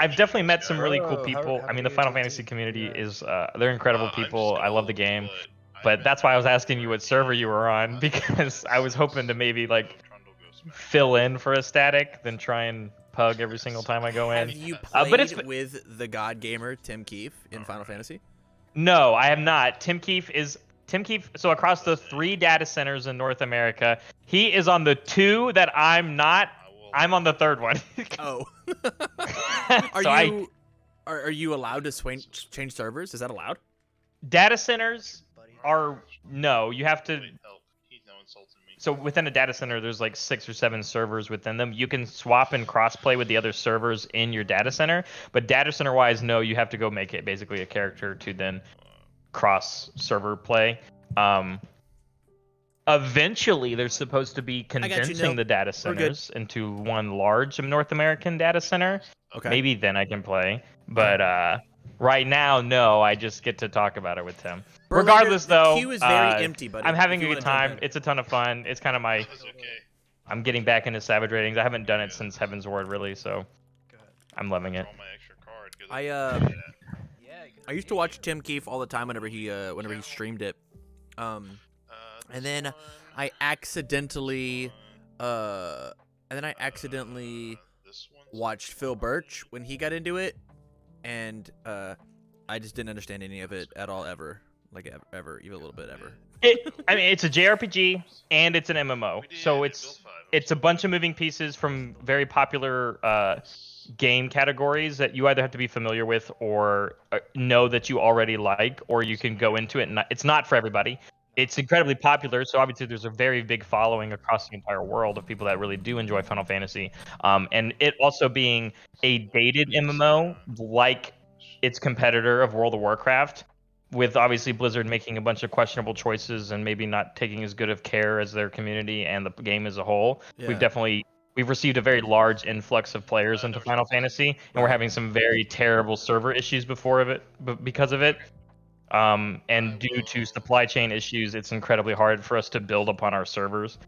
I've definitely met some really cool Bro, people. how I mean, big the is your Final team? Fantasy community Yeah. is they're incredible I'm just people. I love the old, game. I But that's why I was asking you what server you were on because I was hoping to maybe like fill in for a static than try and pug every single time I go in. Have you But it's played with the god gamer Tim Keefe in Final Fantasy? no, I have not. Tim Keefe. So across the 3 data centers in North America, he is on the 2 that I'm not. I'm on the 3rd one. Oh. So Are you allowed to change servers? Is that allowed? data centers are no. You have to. So within a data center, there's like 6 or 7 servers within them. You can swap and crossplay with the other servers in your data center, but data center wise, no. You have to go make it basically a character to then cross server play. Eventually, they're supposed to be condensing the data centers into one large North American data center. Okay. Maybe then I can play. But right now, no. I just get to talk about it with Tim. Regardless, though, queue is very empty, buddy. I'm having If a you good wanna jump time. in. It's a ton of fun. It's kind of my. I'm getting back into Savage ratings. I haven't done it since Heaven's Ward, really, so I'm loving it. I used to watch Tim Keefe all the time whenever he streamed it, and then I accidentally watched Phil Birch when he got into it, and I just didn't understand any of it at all ever, like ever, even a little bit ever. I mean, it's a JRPG and it's an MMO, so it's a bunch of moving pieces from very popular game categories that you either have to be familiar with or know that you already like, or you can go into it. And it's not for everybody. It's incredibly popular, so obviously there's a very big following across the entire world of people that really do enjoy Final Fantasy. And it also being a dated MMO, like its competitor of World of Warcraft, with obviously Blizzard making a bunch of questionable choices and maybe not taking as good of care as their community and the game as a whole. Yeah. We've received a very large influx of players into Final Fantasy, and we're having some very terrible server issues because of it. And due to supply chain issues, it's incredibly hard for us to build upon our servers.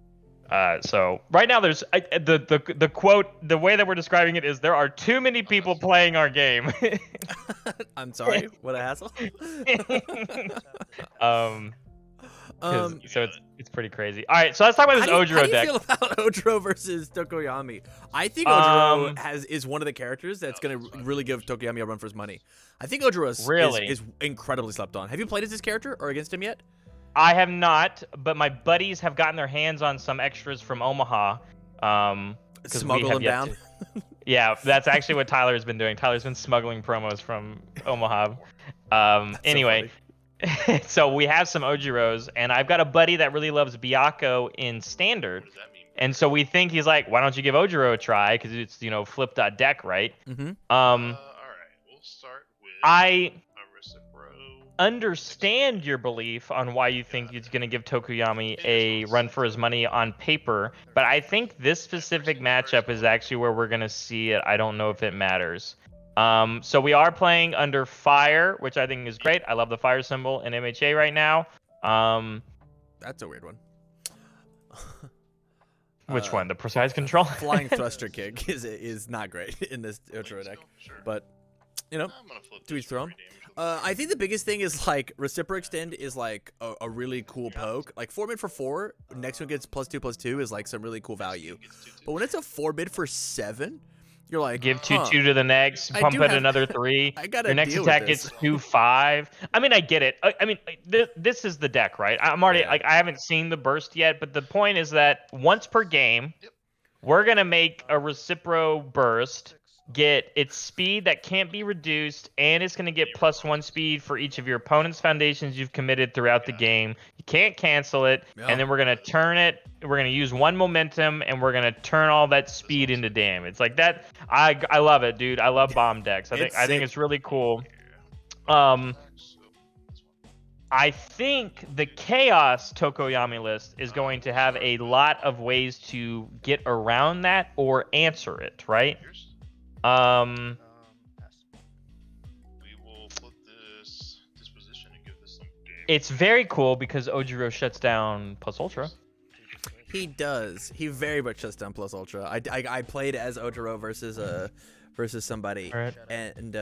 So right now, there's the quote. The way that we're describing it is there are too many people playing our game. I'm sorry. What a hassle. So it's pretty crazy. All right, so let's talk about this Ojiro deck. How do you feel about Ojiro versus Tokoyami? I think Ojiro is one of the characters that's gonna really give Tokoyami a run for his money. I think Ojiro is incredibly slept on. Have you played as this character or against him yet? I have not, but my buddies have gotten their hands on some extras from Omaha. Smuggle them down. Yeah, that's actually what Tyler's been doing. Tyler's been smuggling promos from Omaha. Anyway. So we have some Ojiros, and I've got a buddy that really loves Byakko in Standard. And so we think he's like, why don't you give Ojiro a try? Because it's, flip.deck, right? Mm-hmm. All right, we'll start with I understand your belief on why you think he's going to give Tokoyami a run for his money on paper, but I think this specific matchup is actually where we're going to see it. I don't know if it matters. So we are playing under fire, which I think is great. I love the fire symbol in MHA right now. That's a weird one. Which one? The precise control? Flying thruster kick is not great in this Ojiro deck, but to each their own. I think the biggest thing is like Reciproc Extend is like a really cool poke. Like 4 bid for 4, next one gets +2/+2 is like some really cool value. But when it's a 4 bid for 7. You're like, give 2/2 to the next, pump it another 3. Your next attack gets 2/5. I mean, I get it. I mean, this is the deck, right? I'm already like, I haven't seen the burst yet, but the point is that once per game, we're gonna make a Recipro burst, get its speed that can't be reduced, and it's gonna get +1 speed for each of your opponent's foundations you've committed throughout the game. You can't cancel it, and then we're gonna turn it. We're gonna use 1 momentum, and we're gonna turn all that speed into damage. Like that, I love it, dude. I love bomb decks. I think it's really cool. I think the Chaos Tokoyami list is going to have a lot of ways to get around that or answer it, right? We will flip this disposition and give this some game. It's very cool because Ojiro shuts down Plus Ultra. He does. He very much shuts down Plus Ultra. I played as Ojiro versus somebody, Right. and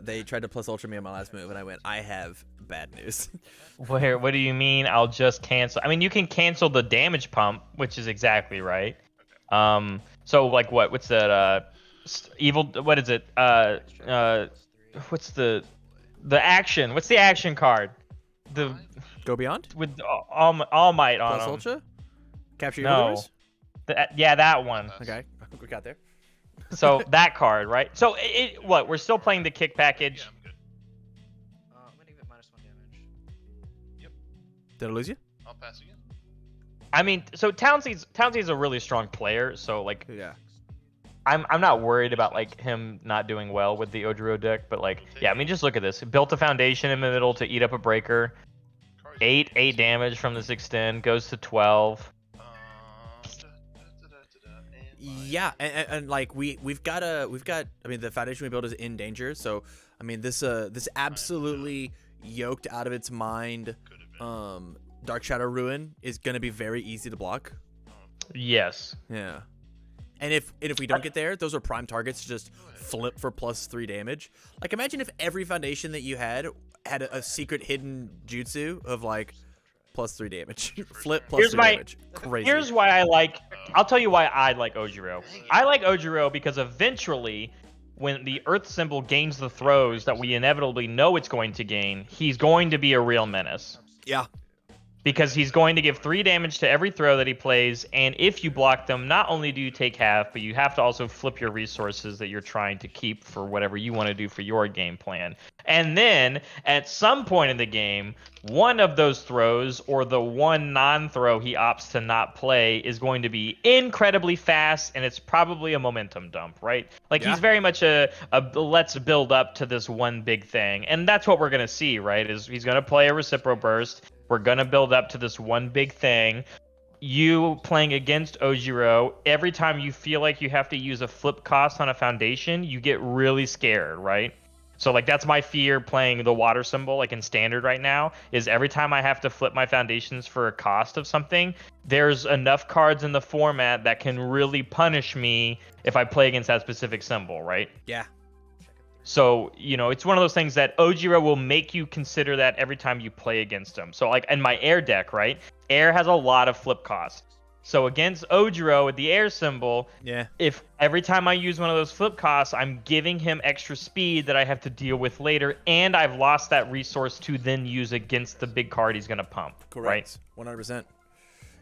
they tried to plus ultra me on my last move, and I went, I have bad news. Where? What do you mean? I'll just cancel. I mean, you can cancel the damage pump, which is exactly right. So like what? What's that? Evil. What is it? What's the action? What's the action card? The Go beyond with all might on plus them. ultra. Capture your No. livers? Yeah, that one. Okay, we got there. So that card, right? So what? We're still playing the kick package. Yeah, I'm good. I'm gonna give it -1 damage. Did I lose you? I'll pass again. I mean, so Townsley's a really strong player, so like Yeah. I'm not worried about like him not doing well with the Ojiro deck, but like yeah, I mean just look at this. Built a foundation in the middle to eat up a breaker. 8 damage from this extend goes to 12. Yeah, and like we've got I mean the foundation we built is in danger, so I mean this absolutely yoked out of its mind Dark Shadow Ruin is gonna be very easy to block. Yes. Yeah. And if we don't get there, those are prime targets to just flip for +3 damage. Like imagine if every foundation that you had a secret hidden jutsu of like +3 damage. Flip +3 damage. Crazy. Here's why I'll tell you why I like Ojiro. I like Ojiro because eventually when the earth symbol gains the throws that we inevitably know it's going to gain, he's going to be a real menace. Yeah. Because he's going to give 3 damage to every throw that he plays, and if you block them, not only do you take half, but you have to also flip your resources that you're trying to keep for whatever you want to do for your game plan. And then, at some point in the game, one of those throws, or the one non-throw he opts to not play, is going to be incredibly fast, and it's probably a momentum dump, right? Like, Yeah. he's very much a let's build up to this one big thing. And that's what we're going to see, right? Is he's going to play a Recipro Burst. We're going to build up to this one big thing. You playing against Ojiro, every time you feel like you have to use a flip cost on a foundation, you get really scared, right? So like that's my fear playing the water symbol like in standard right now, is every time I have to flip my foundations for a cost of something, there's enough cards in the format that can really punish me if I play against that specific symbol, right? Yeah. So, you know, it's one of those things that Ojiro will make you consider that every time you play against him. So, like, in my air deck, right? Air has a lot of flip costs. So, against Ojiro with the air symbol, Yeah. if every time I use one of those flip costs, I'm giving him extra speed that I have to deal with later, and I've lost that resource to then use against the big card he's going to pump. Correct. 100%.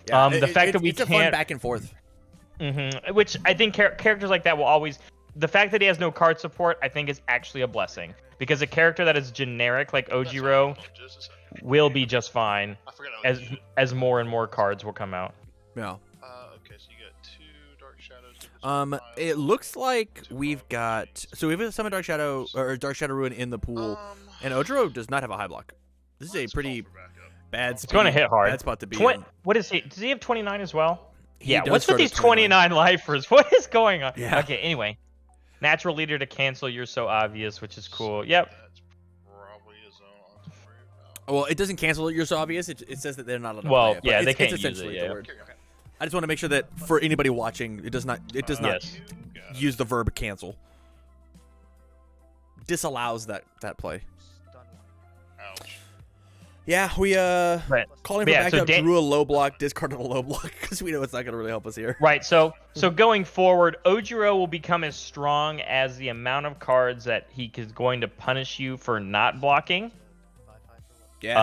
Yeah. The fact that we it's a can't- fun back and forth. Which I think characters like that will always... The fact that he has no card support, I think, is actually a blessing. Because a character that is generic like Ojiro will be just fine as more and more cards will come out. Yeah. Okay, so you got 2 Dark Shadows. It looks like we've got... So we have a Summon Dark Shadow, or Dark Shadow Ruin in the pool, and Ojiro does not have a high block. This is a pretty bad spot. It's going to hit hard. Bad spot to be in. What is he? Does he have 29 as well? He Yeah, does what's with start these at 29. 29 lifers? What is going on? Yeah. Okay, anyway. Natural leader to cancel, you're so obvious, which is cool. Yep. That's probably a zone I'll have to worry about. Well, it doesn't cancel it. You're so obvious. It says that they're not allowed to Well, play it, but yeah, it's, they can't it's use it, essentially yeah. the word. I just want to make sure that for anybody watching, it does not Yes. use the verb cancel. Disallows that play. Ouch. Yeah, we Right. calling for Yeah, so backup, drew a low block, discarded a low block because we know it's not going to really help us here. Right, so going forward, Ojiro will become as strong as the amount of cards that he is going to punish you for not blocking. Yeah.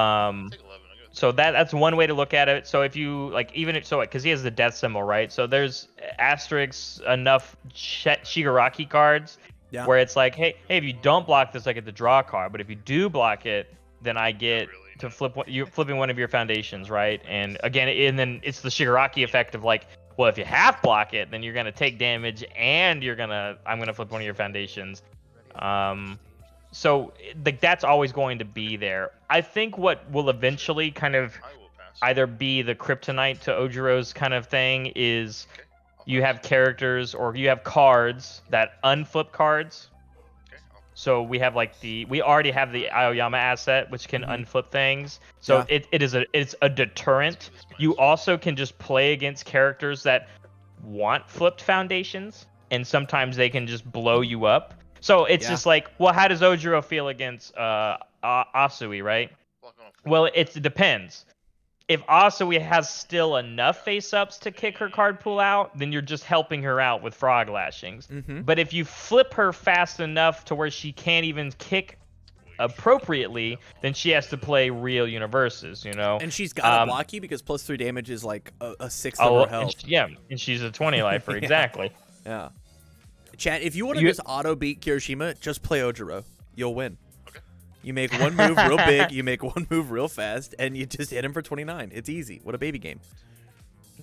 Take 11. I got So that's one way to look at it. So if you like, even if so, because he has the death symbol, right? So there's asterisks enough Shigaraki cards Yeah. where it's like, hey, if you don't block this, I get to draw a card. But if you do block it, then I get to flip. You're flipping one of your foundations, right? And again, and then it's the Shigaraki effect of like, well, if you half block it, then you're gonna take damage, and I'm gonna flip one of your foundations. So like that's always going to be there. I think what will eventually kind of I will pass. either be the kryptonite to Ojiro's kind of thing is you have characters or you have cards that unflip cards. Okay, So we have like we already have the Aoyama asset, which can unflip things. So Yeah. it's a deterrent. You also can just play against characters that want flipped foundations, and sometimes they can just blow you up. So it's just like, well, how does Ojiro feel against Asui, right? Well, it depends. If Asui has still enough face-ups to kick her card pool out, then you're just helping her out with frog lashings. But if you flip her fast enough to where she can't even kick appropriately, then she has to play real universes, you know? And she's got to block you because +3 damage is like a sixth of her health. And she's a 20 lifer, exactly. Yeah. Chat, if you want to just auto-beat Kirishima, just play Ojiro. You'll win. You make one move real big, you make one move real fast, and you just hit him for 29. It's easy. What a baby game.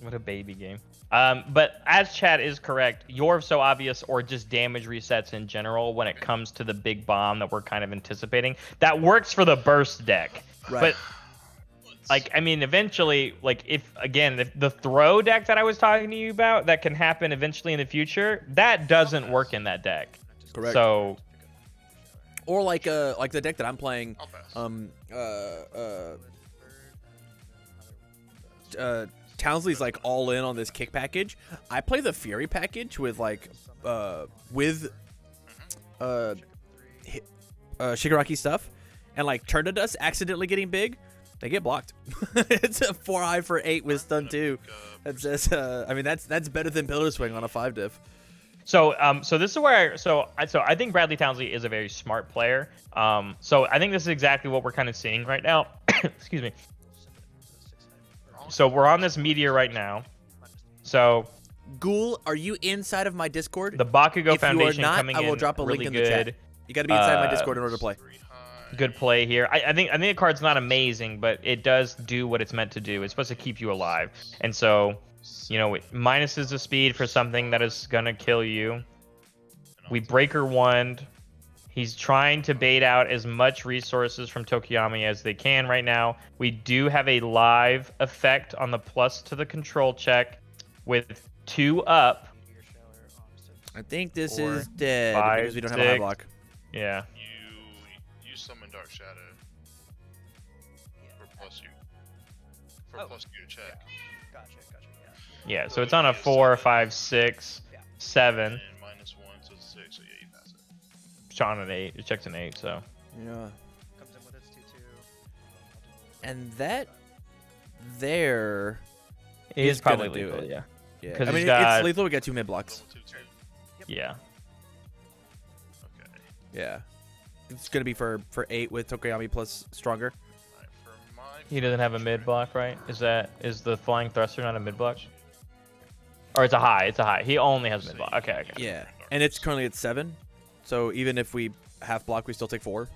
What a baby game. But as chat is correct, you're so obvious or just damage resets in general when it comes to the big bomb that we're kind of anticipating. That works for the burst deck. Right. But like, I mean, eventually, like, if the throw deck that I was talking to you about, that can happen eventually in the future, that doesn't work in that deck. Correct. So, or like the deck that I'm playing, Townsley's like all in on this kick package. I play the Fury package with like Shigaraki stuff, and like Turn to Dust accidentally getting big, they get blocked. It's a 4-eye for 8 with stun 2. That's just, I mean that's better than Pillar Swing on a 5 diff. So this is where I think Bradley Townsley is a very smart player. So I think this is exactly what we're kind of seeing right now. Excuse me. So we're on this meteor right now. So Ghoul, are you inside of my Discord? The Bakugo Foundation you are not, coming in. I will drop a really link in good. the chat. You got to be inside my Discord in order to play. Good play here. I think the card's not amazing, but it does do what it's meant to do. It's supposed to keep you alive, and so, you know, it minuses the speed for something that is gonna kill you. We Breaker Wand. He's trying to bait out as much resources from Tokoyami as they can right now. We do have a live effect on the plus to the control check with 2 up. I think this 4, is dead 5, because we don't 6. have a high block. Yeah. You summon Dark Shadow for plus you to check. Gotcha, yeah. Yeah, so it's on a 4, 5, 6, 7. And -1, so it's 6, so yeah, you pass it. It's on an 8. It checks an 8, so. Yeah. Comes in with its 2/2. And that there Is probably gonna do lethal, it. yeah. Yeah. 'Cause I mean, he's got- it's lethal. We got 2 mid blocks. Level 2/2. Yeah. Okay. Yeah. It's gonna be for 8 with Tokoyami plus stronger. Alright, for my He doesn't have a mid block, right? Is the flying thruster not a mid block? Or it's a high. It's a high. He only has mid block. Okay. Yeah. And it's currently at 7. So even if we half block, we still take 4.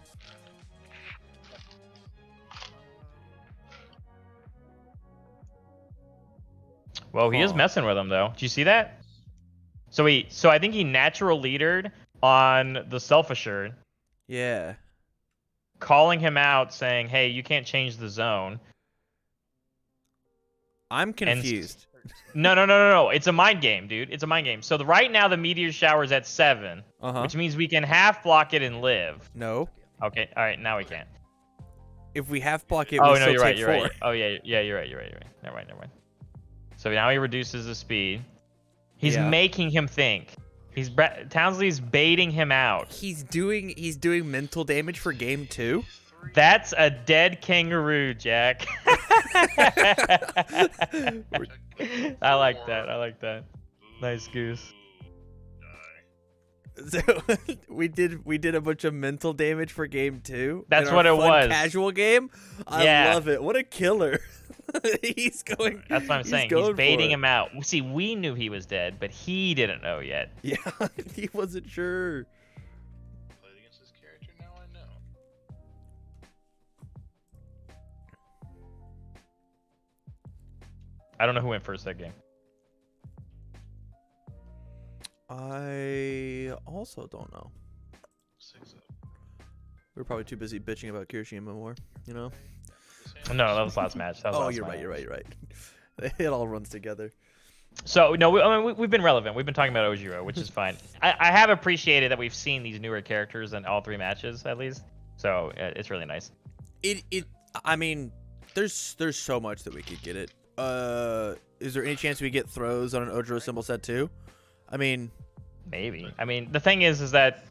Well, he is messing with him though. Did you see that? So I think he natural leadered on the self assured, Yeah. calling him out, saying, "Hey, you can't change the zone." I'm confused. No. It's a mind game, dude. It's a mind game. So right now the meteor shower is at 7, which means we can half block it and live. No. Okay. All right. Now we can. If we half block it, Oh we no, still you're right. take You're 4. right. Oh yeah. You're right. Never mind. So now he reduces the speed. He's making him think. Townsley's baiting him out. He's doing mental damage for game 2. That's a dead kangaroo, Jack. I like that. Nice goose. So we did a bunch of mental damage for game 2. That's in our what it fun was. Casual game. I love it. What a killer. He's going. That's what I'm saying. He's baiting him out. See, we knew he was dead, but he didn't know yet. Yeah, he wasn't sure. Played against this character, now I know. I don't know who went first that game. I also don't know. 6 up. We were probably too busy bitching about Kirishima more, you know? No, that was last match. That was last You're match. right. It all runs together. So, no, we've been relevant. We've been talking about Ojiro, which is fine. I have appreciated that we've seen these newer characters in all 3 matches, at least. So, it's really nice. I mean, there's so much that we could get it. Is there any chance we get throws on an Ojiro symbol set too? I mean, maybe. I mean, the thing is that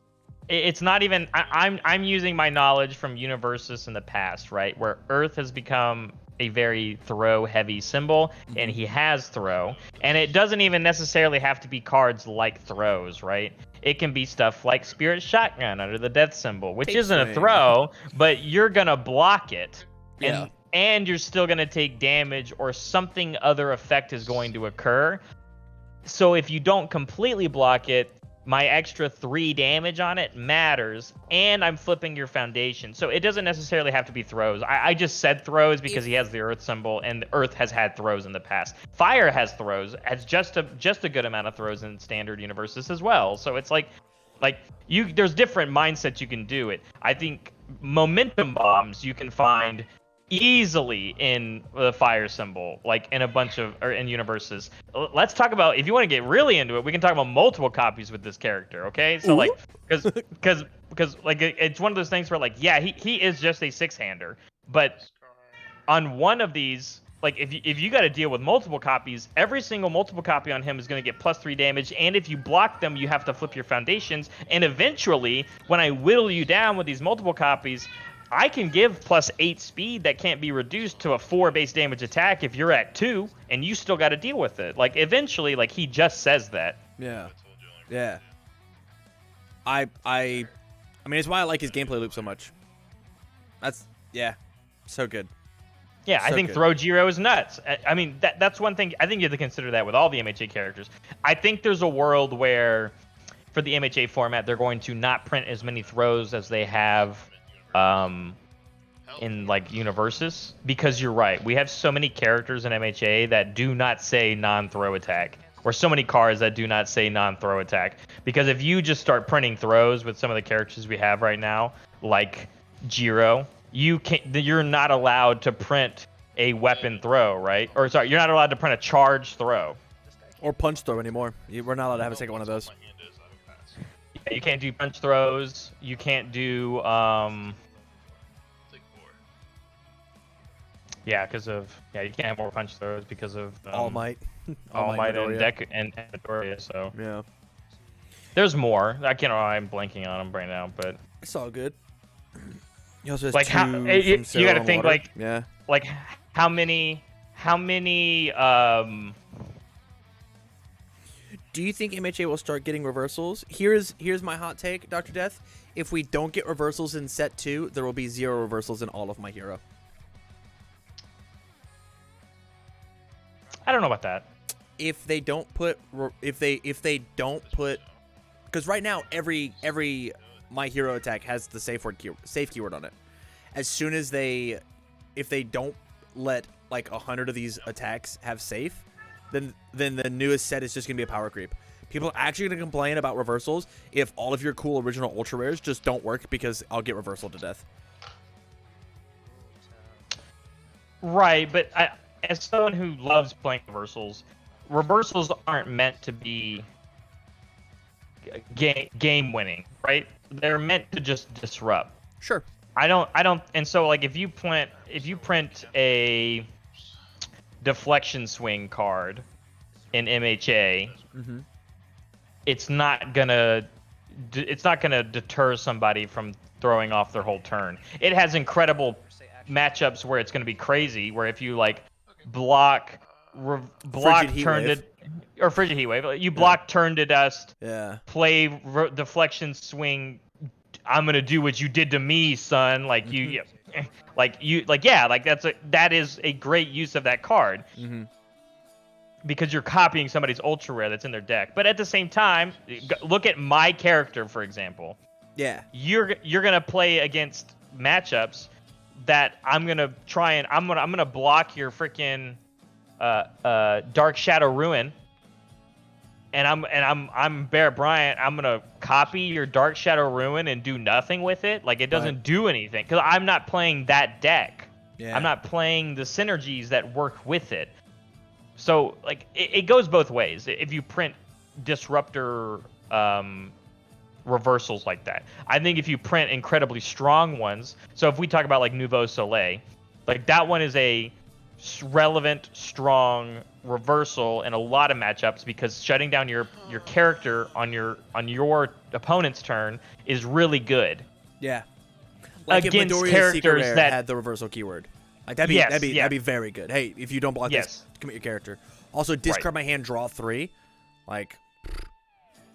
It's not even. I'm using my knowledge from Universus in the past, right, where Earth has become a very throw-heavy symbol, and he has throw, and it doesn't even necessarily have to be cards like throws, right? It can be stuff like Spirit Shotgun under the death symbol, which Tape isn't a swing. throw, but you're gonna block it, Yeah. and you're still gonna take damage, or something other effect is going to occur. So if you don't completely block it, my extra 3 damage on it matters, and I'm flipping your foundation. So it doesn't necessarily have to be throws. I just said throws because he has the Earth symbol, and the Earth has had throws in the past. Fire has throws, has just a good amount of throws in standard universes as well. So it's like there's different mindsets you can do it. I think momentum bombs you can find easily in the fire symbol, like in a bunch of, or in universes. Let's talk about, if you want to get really into it, we can talk about multiple copies with this character, okay? So like, because like it's one of those things where like, yeah, he is just a 6-hander, but on one of these, like if you got to deal with multiple copies, every single multiple copy on him is going to get +3 damage, and if you block them, you have to flip your foundations, and eventually, when I whittle you down with these multiple copies, I can give +8 speed that can't be reduced to a 4 base damage attack if you're at 2, and you still got to deal with it. Like, eventually, like, he just says that. Yeah. Yeah. I mean, it's why I like his gameplay loop so much. Yeah, so good. Yeah, So I think good. Throw Jiro is nuts. I mean, that's one thing. I think you have to consider that with all the MHA characters. I think there's a world where, for the MHA format, they're going to not print as many throws as they have in like universes, because you're right, we have so many characters in MHA that do not say non-throw attack, or so many cards that do not say non-throw attack, because if you just start printing throws with some of the characters we have right now, like Jiro, you're not allowed to print a weapon throw, right? Or sorry, you're not allowed to print a charge throw. Or punch throw anymore. We're not allowed to have a second one of those. You can't do punch throws. You can't do yeah, because of you can't have more punch throws because of All Might. All Might and Midoriya. Deck and Midoriya. So Yeah. there's more. I can't. I'm blanking on them right now, but It's all good. He also has like two how from you got Sarah to on think water. like Yeah. like how many Do you think MHA will start getting reversals? Here's my hot take, Dr. Death. If we don't get reversals in set 2, there will be 0 reversals in all of My Hero. I don't know about that. If they don't put because right now every My Hero attack has the safe keyword on it. As soon as if they don't let like 100 of these attacks have safe, then the newest set is just gonna be a power creep. People are actually gonna complain about reversals if all of your cool original ultra rares just don't work, because I'll get reversal to death. Right, but as someone who loves playing reversals aren't meant to be game winning, right? They're meant to just disrupt. Sure. I don't, and so like if you print a deflection swing card in MHA, it's not gonna deter somebody from throwing off their whole turn. It has incredible matchups where it's gonna be crazy, where if you like block Frigid turn Heat to, or Frigid Heat Wave, you block turn to dust, Yeah. play deflection swing, I'm gonna do what you did to me, son. Like that is a great use of that card, because you're copying somebody's ultra rare that's in their deck. But at the same time, look at my character, for example. Yeah. You're gonna play against matchups that I'm gonna try and I'm gonna block your freaking Dark Shadow Ruin. And I'm Barrett Bryant. I'm gonna copy your Dark Shadow Ruin and do nothing with it. Like, it doesn't do anything, because I'm not playing that deck. Yeah. I'm not playing the synergies that work with it. So like it goes both ways. If you print disruptor reversals like that, I think if you print incredibly strong ones. So if we talk about like Nouveau Soleil, like that one is a relevant, strong reversal in a lot of matchups because shutting down your character on your opponent's turn is really good. Yeah. Like against if Midoriya's characters Secret Rare that had the reversal keyword. Like that'd be very good. Hey, if you don't block this, commit your character. Also, discard my hand, draw 3. Like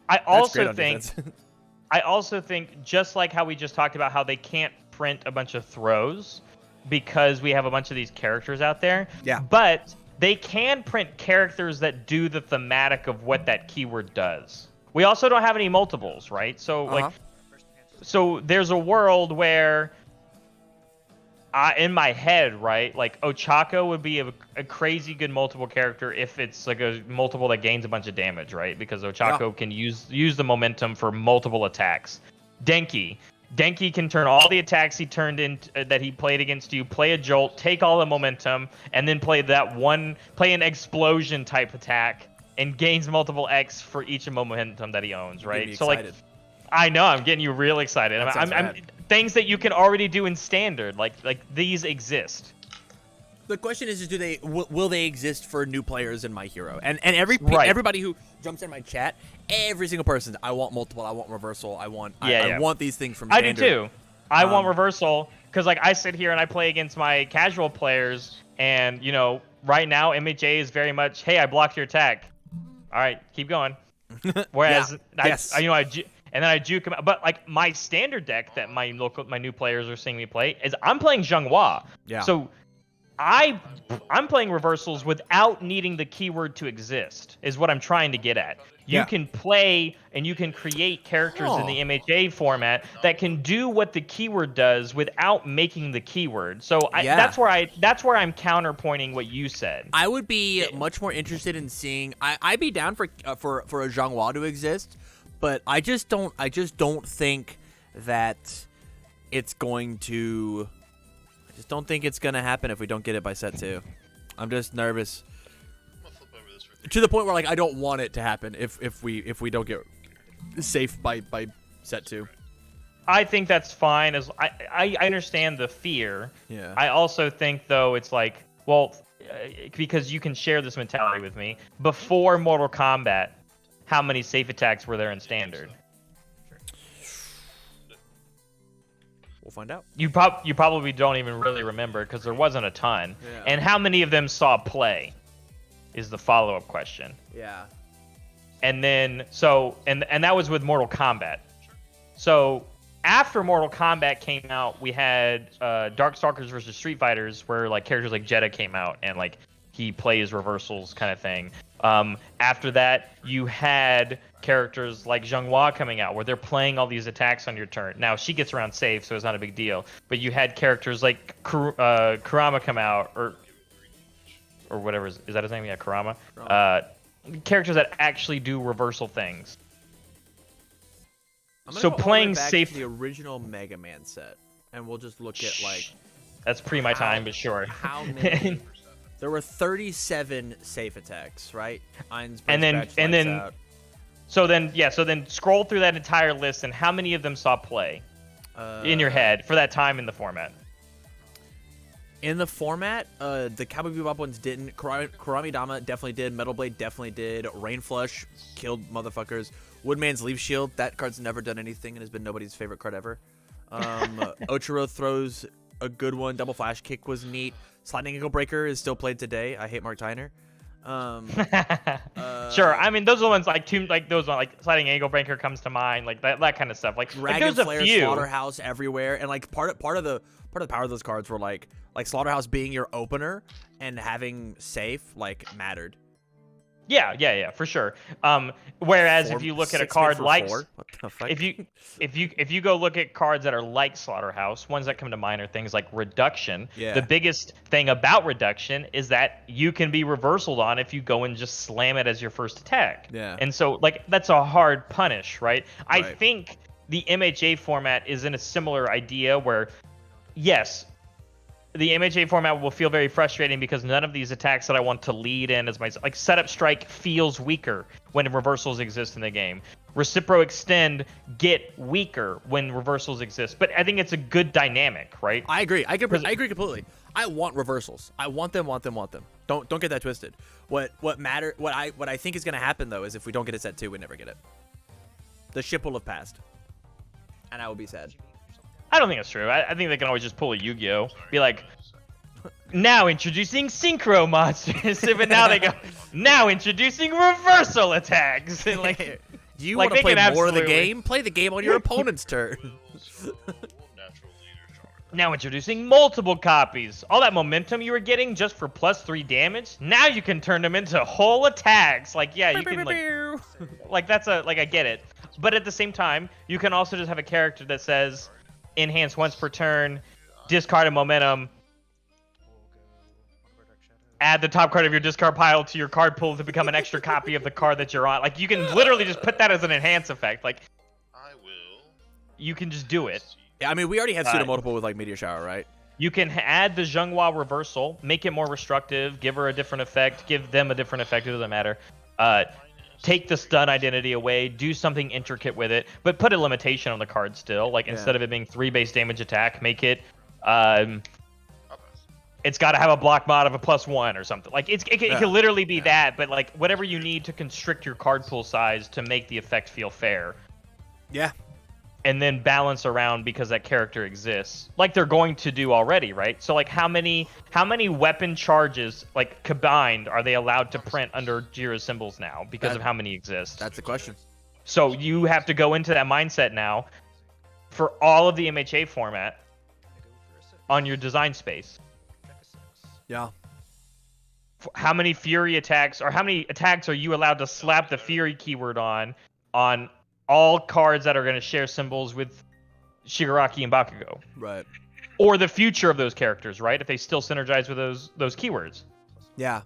I also think just like how we just talked about how they can't print a bunch of throws because we have a bunch of these characters out there. Yeah. But they can print characters that do the thematic of what that keyword does. We also don't have any multiples, right? So like so there's a world where in my head, right, like Ochako would be a crazy good multiple character if it's like a multiple that gains a bunch of damage, right? Because Ochako can use the momentum for multiple attacks. Denki can turn all the attacks he turned in that he played against you, play a jolt, take all the momentum, and then play an explosion type attack and gains multiple X for each momentum that he owns, right? So like I know, I'm getting you real excited. I'm things that you can already do in standard, like these exist. The question is will they exist for new players in My Hero? And everybody who jumps in my chat, every single person, I want multiple, I want reversal, I want these things from standard. I do too. I want reversal because like I sit here and I play against my casual players, and you know right now MHA is very much, hey, I blocked your attack. All right, keep going. Whereas and then I juke him out. But like my standard deck that my new players are seeing me play is I'm playing Zhenghua. Yeah. So I'm playing reversals without needing the keyword to exist, is what I'm trying to get at. You can play and you can create characters in the MHA format that can do what the keyword does without making the keyword. So that's where I'm counterpointing what you said. I would be much more interested in seeing. I'd be down for a Zhenghua to exist. But I just don't think that it's going to. I just don't think it's gonna happen if we don't get it by set 2. I'm just nervous. To the point where like I don't want it to happen if we don't get safe by set 2. I think that's fine. As I understand the fear. Yeah. I also think though it's like because you can share this mentality with me before Mortal Kombat. How many safe attacks were there in standard? We'll find out. You probably don't even really remember because there wasn't a ton. Yeah. And how many of them saw play is the follow-up question. Yeah. And then and that was with Mortal Kombat. So after Mortal Kombat came out, we had Darkstalkers versus Street Fighters where like characters like Jeddah came out and like he plays reversals kind of thing. After that, you had characters like Zhenghua coming out where they're playing all these attacks on your turn. Now, she gets around safe, so it's not a big deal. But you had characters like Kurama come out, or whatever. Is that his name? Yeah, Kurama. Characters that actually do reversal things. So playing safe. The original Mega Man set, and we'll just look at like. That's pre my time, but sure. How many? There were 37 safe attacks, right? And then scroll through that entire list and how many of them saw play in your head for that time in the format? In the format, the Cowboy Bebop ones didn't. Kurami Dama definitely did. Metal Blade definitely did. Rain Flush killed motherfuckers. Woodman's Leaf Shield, that card's never done anything and has been nobody's favorite card ever. Ojiro throws a good one. Double Flash Kick was neat. Sliding Ankle Breaker is still played today. I hate Mark Tyner. Sure. I mean, those are the ones like Sliding Ankle Breaker comes to mind, like that kind of stuff. Like there's a few. Slaughterhouse everywhere, and like part of the power of those cards were like Slaughterhouse being your opener and having safe like mattered. Yeah, for sure. Whereas if you look at a card like if you go look at cards that are like Slaughterhouse, ones that come to mind are things like Reduction. Yeah. The biggest thing about Reduction is that you can be reversaled on if you go and just slam it as your first attack. Yeah. And so like that's a hard punish, right? I think the MHA format is in a similar idea where yes, the MHA format will feel very frustrating because none of these attacks that I want to lead in as my like setup strike feels weaker when reversals exist in the game. Recipro Extend get weaker when reversals exist. But I think it's a good dynamic, right? I agree. I agree completely. I want reversals. I want them. Don't get that twisted. What I think is gonna happen though is if we don't get a set 2, we never get it. The ship will have passed, and I will be sad. I don't think that's true. I think they can always just pull a Yu-Gi-Oh! Be like, now introducing synchro monsters, but now they go, now introducing reversal attacks. And like, do you like, want to play more of the absolutely- game? Play the game on your opponent's turn. Now introducing multiple copies. All that momentum you were getting just for +3 damage, now you can turn them into whole attacks. Like, yeah, you can like that's I get it. But at the same time, you can also just have a character that says, enhance once per turn, discard a momentum, add the top card of your discard pile to your card pool to become an extra copy of the card that you're on. Like, you can literally just put that as an enhance effect. Like, you can just do it. Yeah, I mean, we already have pseudo multiple with like Meteor Shower, right? You can add the Zhenghua reversal, make it more restrictive, give her a different effect, give them a different effect, it doesn't matter. Take the stun identity away, do something intricate with it, but put a limitation on the card still. Like, instead of it being 3 base damage attack, make it it's got to have a block mod of a +1 or something. Like, it can literally be that, but like whatever you need to constrict your card pool size to make the effect feel fair. Yeah. And then balance around because that character exists, like they're going to do already, right? So like, how many weapon charges like combined are they allowed to print under Jira's symbols now because of how many exist? That's the question. So you have to go into that mindset now for all of the MHA format on your design space. Yeah. How many Fury attacks, or how many attacks are you allowed to slap the Fury keyword on all cards that are going to share symbols with Shigaraki and Bakugo? Right. Or the future of those characters, right? If they still synergize with those keywords. Yeah.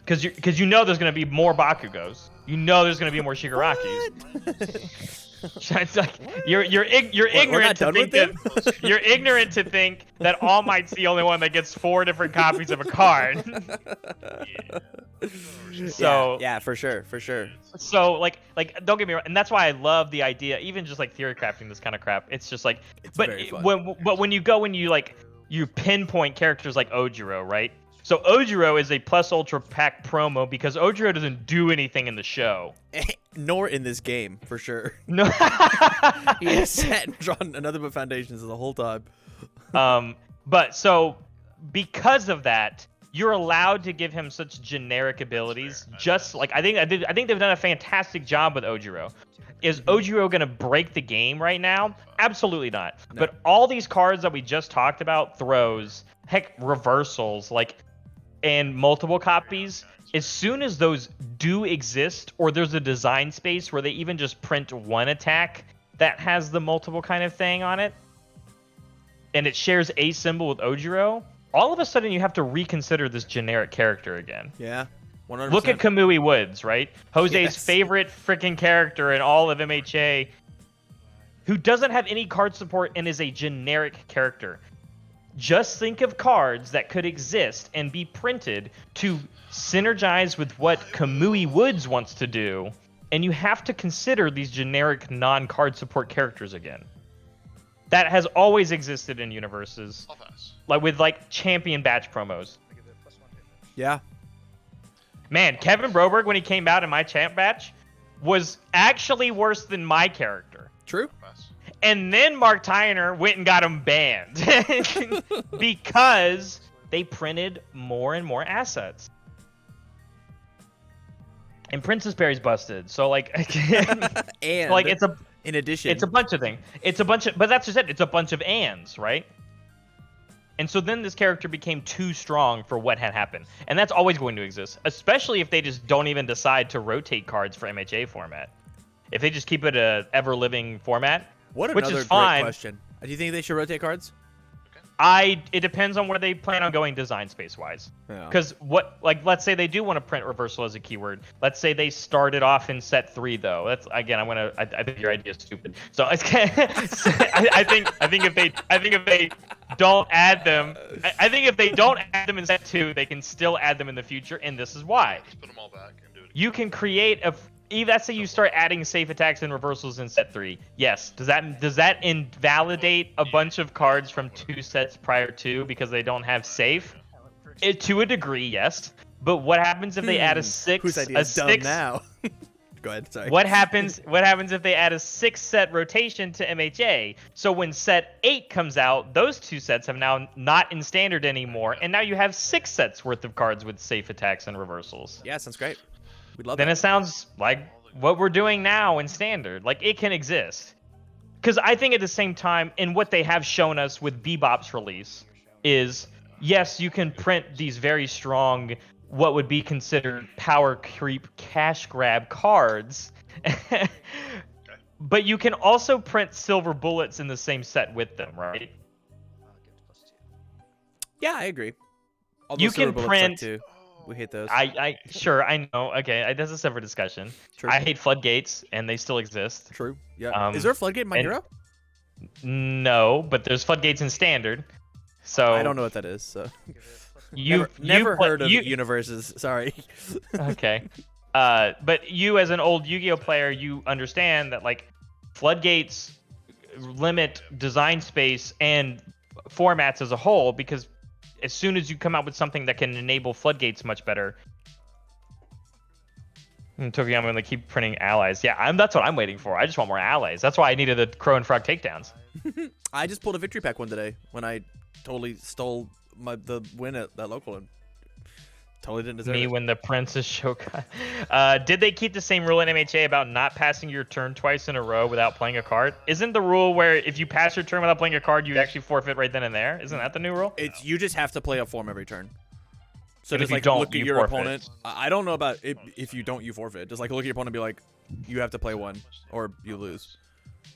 Because you know there's going to be more Bakugos. You know there's going to be more Shigarakis. It's like, you're ignorant to think that you're ignorant to think that All Might's the only one that gets 4 different copies of a card. So yeah, for sure. So like don't get me wrong, and that's why I love the idea, even just like theory crafting this kind of crap. It's just like, but when you go and you pinpoint characters like Ojiro, right? So Ojiro is a plus ultra pack promo because Ojiro doesn't do anything in the show. Nor in this game, for sure. No. He has sat and drawn another but foundations the whole time. But so because of that, you're allowed to give him such generic abilities. Just like I think they've done a fantastic job with Ojiro. Is Ojiro gonna break the game right now? Absolutely not. No. But all these cards that we just talked about, throws, heck, reversals, like, and multiple copies, as soon as those do exist, or there's a design space where they even just print one attack that has the multiple kind of thing on it, and it shares a symbol with Ojiro, all of a sudden you have to reconsider this generic character again. Yeah, 100%. Look at Kamui Woods, right? Jose's favorite freaking character in all of MHA, who doesn't have any card support and is a generic character. Just think of cards that could exist and be printed to synergize with what Kamui Woods wants to do, and you have to consider these generic non-card support characters again. That has always existed in universes, like with like champion batch promos. Yeah. Man, Kevin Broberg, when he came out in my champ batch, was actually worse than my character. True. And then Mark Tyner went and got him banned because they printed more and more assets. And Princess Berry's busted. So like, and like in addition, it's a bunch of things. But that's just it. It's a bunch of ands, right? And so then this character became too strong for what had happened. And that's always going to exist, especially if they just don't even decide to rotate cards for MHA format. If they just keep it a ever-living format, which is fine. Great question. Do you think they should rotate cards? It depends on where they plan on going design space wise. Because let's say they do want to print reversal as a keyword. Let's say they started off in set 3 though. That's again, I think your idea is stupid. So I think if they don't add them, I think if they don't add them in set 2, they can still add them in the future, and this is why. Just put them all back and do it again. You can create let's say you start adding safe attacks and reversals in set 3. Yes. Does that invalidate a bunch of cards from 2 sets prior to because they don't have safe? To a degree, yes. But what happens if they add a 6? Whose idea is dumb now? Go ahead. Sorry. What happens if they add a 6-set rotation to MHA? So when set 8 comes out, those 2 sets have now not in standard anymore, and now you have 6 sets worth of cards with safe attacks and reversals. Yeah, sounds great. We'd love Then that. it sounds like what we're doing now in standard. Like, it can exist. Because I think at the same time, and what they have shown us with Bebop's release is, yes, you can print these very strong, what would be considered power creep cash grab cards. But you can also print silver bullets in the same set with them, right? Yeah, I agree. Although You can silver bullets print... suck too. We hate those. Sure, I know. Okay, that's a separate discussion. True. I hate floodgates, and they still exist. True. Yeah. Is there a floodgate in my hero? No, but there's floodgates in standard. So I don't know what that is. So you never heard of universes. Sorry. Okay. But you, as an old Yu-Gi-Oh player, you understand that like floodgates limit design space and formats as a whole, because as soon as you come out with something that can enable floodgates much better. Tokoyami, when they keep printing allies. Yeah, that's what I'm waiting for. I just want more allies. That's why I needed the Crow and Frog takedowns. I just pulled a victory pack one today when I totally stole the win at that local and totally didn't deserve it. When the Princess Shokai. Did they keep the same rule in MHA about not passing your turn twice in a row without playing a card? Isn't the rule where if you pass your turn without playing a card, you actually forfeit right then and there? Isn't that the new rule? You just have to play a form every turn. So And just if you like don't, look at you your forfeit. opponent. I don't know about if you don't, you forfeit. Just like look at your opponent and be like, you have to play one or you lose.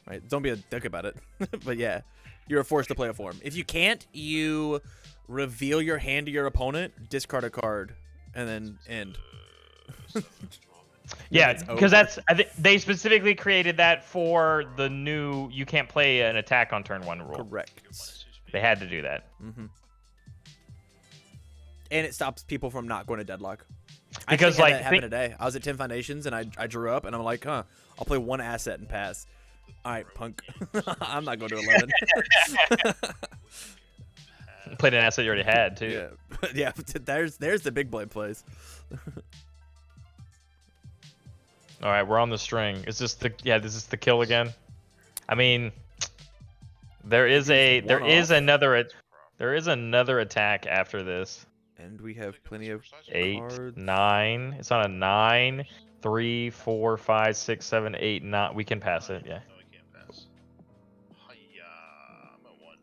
Right? Don't be a dick about it. But yeah, you're forced to play a form. If you can't, you reveal your hand to your opponent, discard a card, and then end. Yeah, because I think they specifically created that for the new you can't play an attack on turn 1 rule. Correct. They had to do that. Mm-hmm. And it stops people from not going to deadlock. Because I had that happen today. I was at 10 Foundations and I drew up and I'm like, I'll play one asset and pass. All right, punk. I'm not going to 11. Played an asset you already had too. Yeah. There's the big blade plays. All right, we're on the string. Is this the the kill again? I mean, there is another attack after this. And we have plenty of 8, cards. 9. It's on a 9, 3, 4, 5, 6, 7, 8, 9. We can pass it, yeah. No, we can't pass. Hiya, I'm at 1.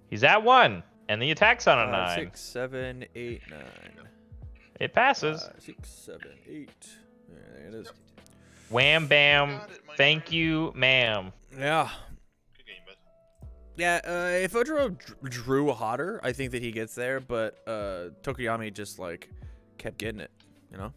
He's at 1, and the attack's on a 9. 6, 7, 8, 9. It passes. 6, 7, 8. There it is. Wham bam. Thank you, ma'am. Yeah. Good game, bud. Yeah, if Ojiro drew hotter, I think that he gets there, but Tokoyami just like kept getting it, you know?